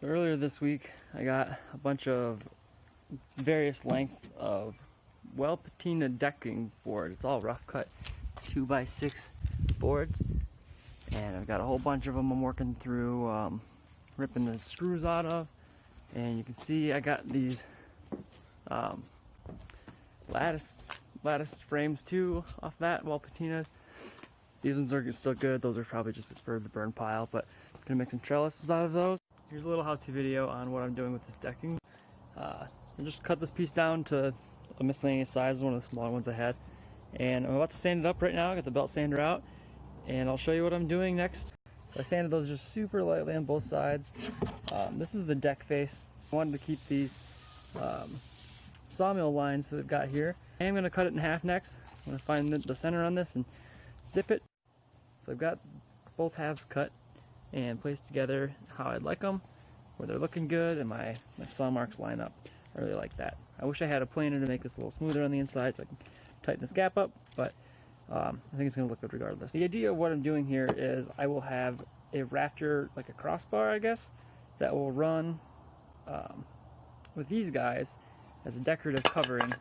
So earlier this week, I got a bunch of various length of well patina decking board. It's all rough cut 2x6 boards, and I've got a whole bunch of them I'm working through, ripping the screws out of. And you can see I got these lattice frames too off that well patina. These ones are still good. Those are probably just for the burn pile, but I'm gonna make some trellises out of those. Here's a little how-to video on what I'm doing with this decking. I just cut this piece down to a miscellaneous size, one of the smaller ones I had, and I'm about to sand it up right now. I got the belt sander out, and I'll show you what I'm doing next. So I sanded those just super lightly on both sides. This is the deck face. I wanted to keep these sawmill lines that I've got here. I am going to cut it in half next. I'm going to find the center on this and zip it. So I've got both halves cut and placed together how I'd like them, where they're looking good and my saw marks line up. I really like that. I wish I had a planer to make this a little smoother on the inside so I can tighten this gap up, but I think it's going to look good regardless. The idea of what I'm doing here is I will have a rafter, like a crossbar I guess, that will run with these guys as a decorative covering.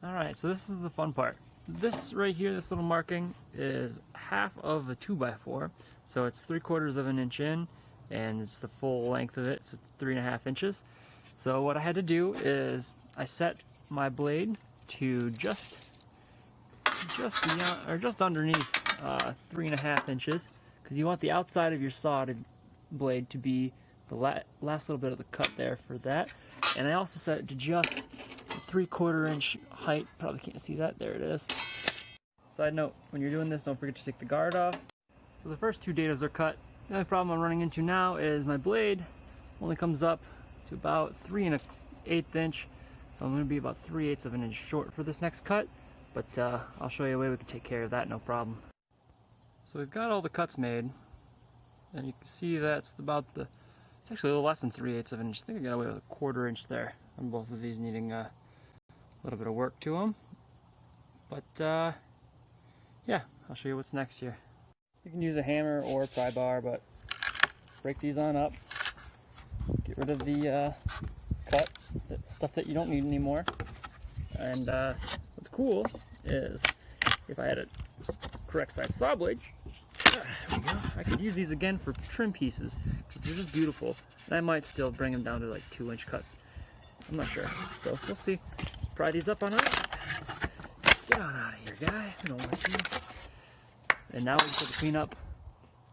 Alright, so this is the fun part. This right here, this little marking, is half of a 2x4, so it's 3/4 of an inch in, and it's the full length of it, so 3.5 inches. So what I had to do is I set my blade to just beyond, or just underneath 3.5 inches, because you want the outside of your sawed blade to be the last little bit of the cut there for that. And I also set it to just 3/4 inch height. Probably can't see that. There it is. Side note, when you're doing this, don't forget to take the guard off. So the first two dados are cut. The only problem I'm running into now is my blade only comes up to about 3.1/8 inch. So I'm going to be about 3/8 of an inch short for this next cut. But I'll show you a way we can take care of that, no problem. So we've got all the cuts made. And you can see that's about it's actually a little less than 3/8 of an inch. I think I got away with 1/4 inch there on both of these, needing a little bit of work to them. But yeah, I'll show you what's next here. You can use a hammer or a pry bar, but break these on up. Get rid of the cut, the stuff that you don't need anymore. And what's cool is if I had a correct size saw blade, there we go, I could use these again for trim pieces because they're just beautiful. And I might still bring them down to like 2-inch cuts. I'm not sure. So we'll see. Pry these up on us. Get on out of here, guy. I don't want you. And now we just have to clean up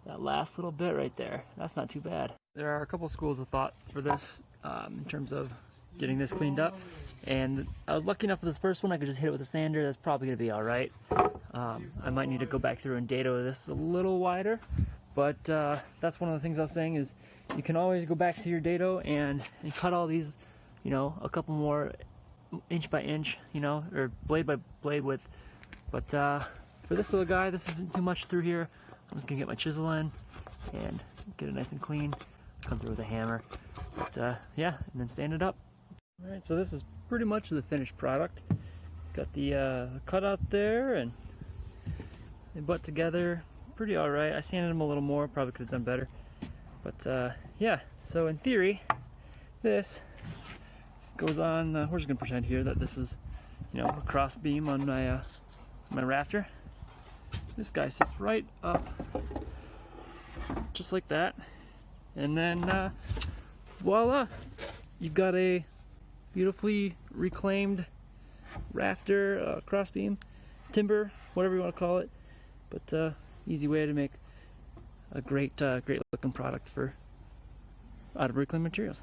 that last little bit right there. That's not too bad. There are a couple schools of thought for this in terms of getting this cleaned up. And I was lucky enough with this first one, I could just hit it with a sander. That's probably going to be alright. I might need to go back through and dado this a little wider. But that's one of the things I was saying is you can always go back to your dado and cut all these, you know, a couple more inch by inch, you know, or blade by blade width. But for this little guy, this isn't too much through here. I'm just gonna get my chisel in and get it nice and clean. Come through with a hammer. But yeah, and then sand it up. Alright, so this is pretty much the finished product. Got the cutout there, and they butt together pretty alright. I sanded them a little more, probably could have done better. But yeah, so in theory, this goes on, we're just going to pretend here that this is, you know, a cross beam on my, my rafter. This guy sits right up, just like that. And then, voila, you've got a beautifully reclaimed rafter, cross beam, timber, whatever you want to call it. But easy way to make a great looking product out of reclaimed materials.